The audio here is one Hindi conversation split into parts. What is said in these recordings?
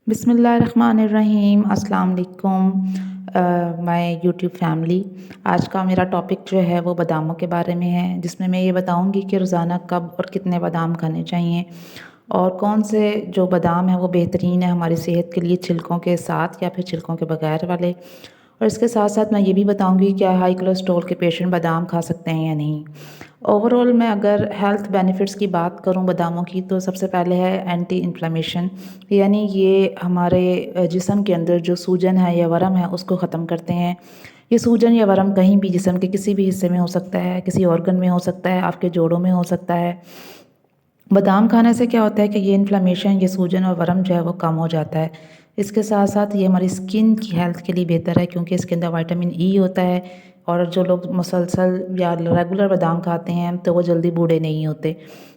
बिस्मिल्लाहिर्रहमानिर्रहीम अस्सलाम वालेकुम माय यूट्यूब फैमिली। आज का मेरा टॉपिक जो है वो बादामों के बारे में है, जिसमें मैं ये बताऊंगी कि रोज़ाना कब और कितने बादाम खाने चाहिए और कौन से जो बादाम है वो बेहतरीन है हमारी सेहत के लिए, छिलकों के साथ या फिर छिलकों के बगैर वाले। और इसके साथ साथ मैं ये भी बताऊंगी क्या हाई कोलेस्ट्रॉल के पेशेंट बादाम खा सकते हैं या नहीं। ओवरऑल मैं अगर हेल्थ बेनिफिट्स की बात करूं बादामों की, तो सबसे पहले है एंटी इन्फ्लेमेशन, यानी ये हमारे जिस्म के अंदर जो सूजन है या वरम है उसको ख़त्म करते हैं। ये सूजन या वरम कहीं भी जिस्म के किसी भी हिस्से में हो सकता है, किसी ऑर्गन में हो सकता है, आपके जोड़ों में हो सकता है। बादाम खाने से क्या होता है कि ये इन्फ्लेमेशन, ये सूजन और वरम जो है वो कम हो जाता है। इसके साथ साथ ये हमारी स्किन की हेल्थ के लिए बेहतर है, क्योंकि इसके अंदर विटामिन ई होता है। और जो लोग मुसलसल या रेगुलर बादाम खाते हैं तो वो जल्दी बूढ़े नहीं होते।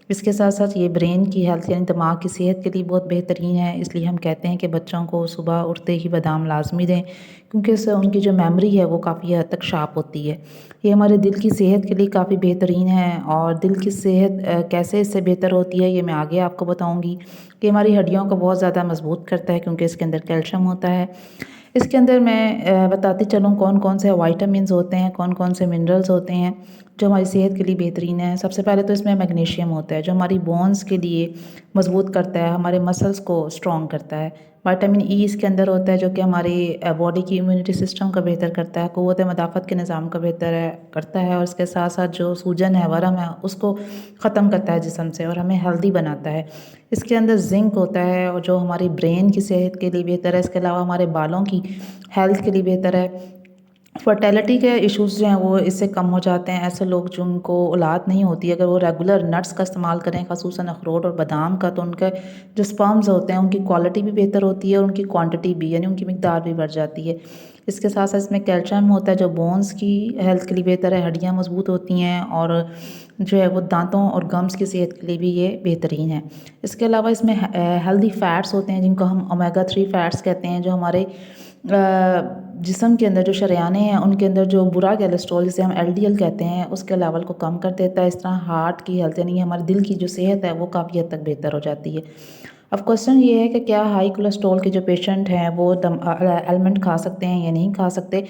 इसके साथ साथ ये ब्रेन की हेल्थ यानी दिमाग की सेहत के लिए बहुत बेहतरीन है, इसलिए हम कहते हैं कि बच्चों को सुबह उठते ही बादाम लाजमी दें, क्योंकि इससे उनकी जो मेमोरी है वो काफ़ी हद तक शार्प होती है। ये हमारे दिल की सेहत के लिए काफ़ी बेहतरीन है। और दिल की सेहत कैसे इससे बेहतर होती है ये मैं आगे आपको बताऊंगी। कि हमारी हड्डियों को बहुत ज़्यादा मजबूत करता है, क्योंकि इसके अंदर कैल्शियम होता है। इसके अंदर मैं बताती चलूँ कौन कौन से वाइटामिन्स होते हैं, कौन कौन से मिनरल्स होते हैं जो हमारी सेहत के लिए बेहतरीन है। सबसे पहले तो इसमें मैग्नीशियम होता है जो हमारी बोन्स के लिए मजबूत करता है, हमारे मसल्स को स्ट्रॉन्ग करता है। विटामिन ई इसके अंदर होता है जो कि हमारी बॉडी की इम्यूनिटी सिस्टम का बेहतर करता है, क़ुव्वत मदाफ़त के निज़ाम का बेहतर करता है। और इसके साथ साथ जो सूजन है, वरम है, उसको ख़त्म करता है जिस्म से और हमें हेल्दी बनाता है। इसके अंदर जिंक होता है और जो हमारी ब्रेन की सेहत के लिए बेहतर है। इसके अलावा हमारे बालों की हेल्थ के लिए बेहतर है। फर्टेलिटी के इश्यूज़ जो हैं वो इससे कम हो जाते हैं। ऐसे लोग जिनको औलाद नहीं होती, अगर वो रेगुलर नट्स का इस्तेमाल करें, ख़ुसूसन अखरोट और बादाम का, तो उनके जो स्पर्म्स होते हैं उनकी क्वालिटी भी बेहतर होती है और उनकी क्वांटिटी भी, यानी उनकी मिकदार भी बढ़ जाती है। इसके साथ साथ इसमें कैल्शियम होता है जो बोन्स की हेल्थ के लिए बेहतर है, हड्डियाँ मजबूत होती हैं और जो है वो दांतों और गम्स की सेहत के लिए भी ये बेहतरीन है। इसके अलावा इसमें हेल्दी फ़ैट्स होते हैं जिनको हम ओमेगा 3 फैट्स कहते हैं, जो हमारे जिस्म के अंदर जो शरेयाने हैं उनके अंदर जो बुरा कोलेस्ट्रॉल, जिसे हम एलडीएल कहते हैं, उसके लेवल को कम कर देता है। इस तरह हार्ट की हेल्थ यानी हमारे दिल की जो सेहत है वो काफ़ी हद तक बेहतर हो जाती है। अब क्वेश्चन ये है कि क्या हाई कोलेस्ट्रॉल के जो पेशेंट हैं वो एलिमेंट खा सकते हैं या नहीं खा सकते।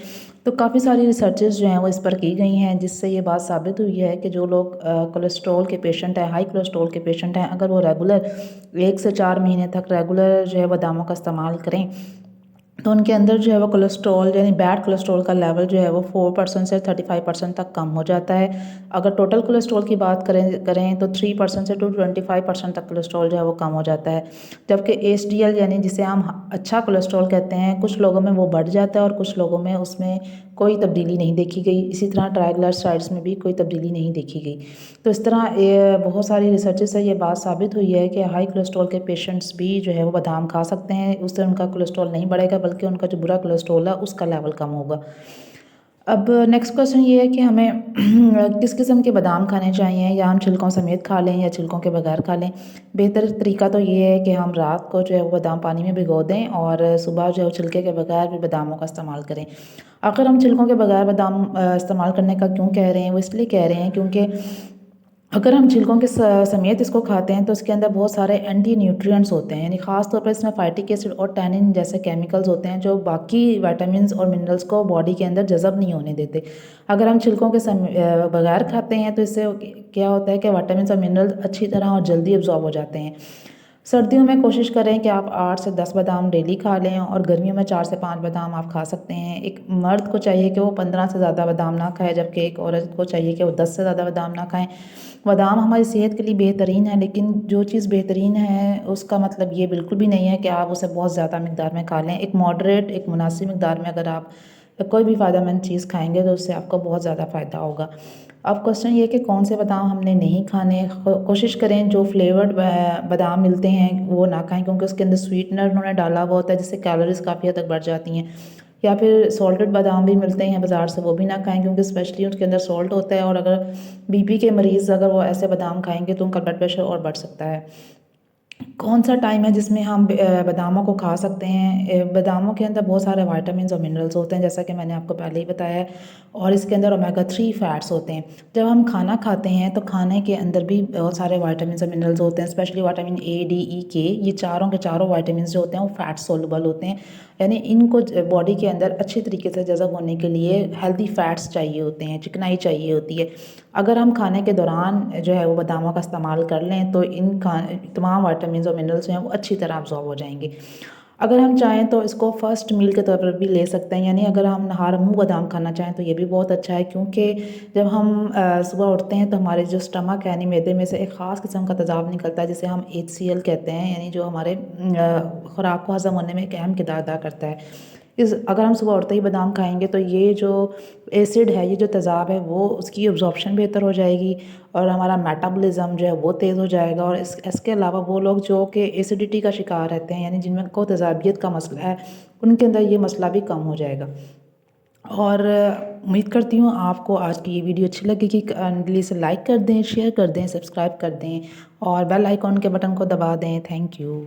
तो काफ़ी सारी रिसर्चेस जो हैं वो इस पर की गई हैं, जिससे ये बात साबित हुई है कि जो लोग कोलेस्ट्रॉल के पेशेंट हैं, हाई कोलेस्ट्रॉल के पेशेंट हैं, अगर वो रेगुलर 1 से 4 महीने तक रेगुलर जो है बादामों का इस्तेमाल करें, तो उनके अंदर जो है वो कोलेस्ट्रॉल यानी बैड कोलेस्ट्रॉल का लेवल जो है वो 4% से 35% तक कम हो जाता है। अगर टोटल कोलेस्ट्रॉल की बात करें तो 3% से 25% तक कोलेस्ट्रॉल जो है वो कम हो जाता है। जबकि एचडीएल यानी जिसे हम अच्छा कोलेस्ट्रॉल कहते हैं, कुछ लोगों में वो बढ़ जाता है और कुछ लोगों में उसमें कोई तब्दीली नहीं देखी गई। इसी तरह ट्राइग्लिसराइड्स में भी कोई तब्दीली नहीं देखी गई। तो इस तरह बहुत सारी रिसर्चेस से ये बात साबित हुई है कि हाई कोलेस्ट्रॉल के पेशेंट्स भी जो है वो बादाम खा सकते हैं। उससे उनका कोलेस्ट्रॉल नहीं बढ़ेगा, बल्कि उनका जो बुरा कोलेस्ट्रॉल है उसका लेवल कम होगा। अब नेक्स्ट क्वेश्चन ये है कि हमें किस किस्म के बादाम खाने चाहिए, या हम छिलकों समेत खा लें या छिलकों के बगैर खा लें। बेहतर तरीका तो ये है कि हम रात को जो है वो बादाम पानी में भिगो दें और सुबह जो है वो छिलके के बगैर भी बादामों का इस्तेमाल करें। आखिर हम छिलकों के बगैर बादाम इस्तेमाल करने का क्यों कह रहे हैं, वो इसलिए कह रहे हैं क्योंकि अगर हम छिलकों के समेत इसको खाते हैं तो इसके अंदर बहुत सारे एंटी न्यूट्रिएंट्स होते हैं, यानी खास तौर पर इसमें फाइटिक एसिड और टैनिन जैसे केमिकल्स होते हैं जो बाकी विटामिन्स और मिनरल्स को बॉडी के अंदर जज़ब नहीं होने देते। अगर हम छिलकों के बगैर खाते हैं तो इससे क्या होता है कि विटामिन्स और मिनरल्स अच्छी तरह और जल्दी एब्जॉर्ब हो जाते हैं। सर्दियों में कोशिश करें कि आप 8 से 10 बादाम डेली खा लें और गर्मियों में 4 से 5 बादाम आप खा सकते हैं। एक मर्द को चाहिए कि वो 15 से ज़्यादा बादाम ना खाए, जबकि एक औरत को चाहिए कि वो 10 से ज़्यादा बादाम ना खाएं। बादाम हमारी सेहत के लिए बेहतरीन है, लेकिन जो चीज़ बेहतरीन है उसका मतलब ये बिल्कुल भी नहीं है कि आप उसे बहुत ज़्यादा मिकदार में खा लें। एक मॉडरेट, एक मुनासिब मिकदार में अगर आप कोई भी फ़ायदेमंद चीज़ खाएंगे तो उससे आपको बहुत ज़्यादा फ़ायदा होगा। अब क्वेश्चन ये है कि कौन से बादाम हमने नहीं खाने। कोशिश करें जो फ्लेवर्ड बादाम मिलते हैं वो ना खाएं, क्योंकि उसके अंदर स्वीटनर उन्होंने डाला हुआ होता है जिससे कैलोरीज काफ़ी हद तक बढ़ जाती हैं। या फिर सॉल्टेड बादाम भी मिलते हैं बाज़ार से, वो भी ना खाएं क्योंकि स्पेशली उसके अंदर सॉल्ट होता है। और अगर बीपी के मरीज़ अगर वो ऐसे बादाम खाएंगे तो उनका ब्लड प्रेशर और बढ़ सकता है। कौन सा टाइम है जिसमें हम बादामों को खा सकते हैं। बादामों के अंदर बहुत सारे विटामिन्स और मिनरल्स होते हैं, जैसा कि मैंने आपको पहले ही बताया है, और इसके अंदर ओमेगा 3 फैट्स होते हैं। जब हम खाना खाते हैं तो खाने के अंदर भी बहुत सारे विटामिन्स और मिनरल्स होते हैं, स्पेशली विटामिन ए, डी, ई, के। ये चारों के चारों विटामिन्स जो होते हैं वो फैट सोलुबल होते हैं, यानी इनको बॉडी के अंदर अच्छी तरीके से जज़ब होने के लिए हेल्दी फैट्स चाहिए होते हैं, चिकनाई चाहिए होती है। अगर हम खाने के दौरान जो है वो बादामों का इस्तेमाल कर लें तो इन तमाम विटामिन्स और मिनरल्स जो हैं वो अच्छी तरह अब्जॉर्ब हो जाएंगे। अगर हम चाहें तो इसको फ़र्स्ट मील के तौर पर भी ले सकते हैं, यानी अगर हम नहार मुँह बादाम खाना चाहें तो ये भी बहुत अच्छा है, क्योंकि जब हम सुबह उठते हैं तो हमारे जो स्टमक है, यानी मैदे में से एक ख़ास किस्म का तेज़ाब निकलता है जिसे हम HCl कहते हैं, यानी जो हमारे ख़ुराक को हज़म होने में एक अहम किरदार अदा करता है। अगर हम सुबह उठते ही बादाम खाएंगे तो ये जो एसिड है, ये जो तेज़ाब है, वो उसकी अब्जॉर्प्शन बेहतर हो जाएगी और हमारा मेटाबॉलिज्म जो है वो तेज़ हो जाएगा। और इसके अलावा वो लोग जो कि एसिडिटी का शिकार रहते हैं, यानी जिनमें को तेज़ाबियत का मसला है, उनके अंदर ये मसला भी कम हो जाएगा। और उम्मीद करती हूँ आपको आज की ये वीडियो अच्छी लगेगी। प्लीज़ लाइक कर दें, शेयर कर दें, सब्सक्राइब कर दें और बेल आइकॉन के बटन को दबा दें। Thank you.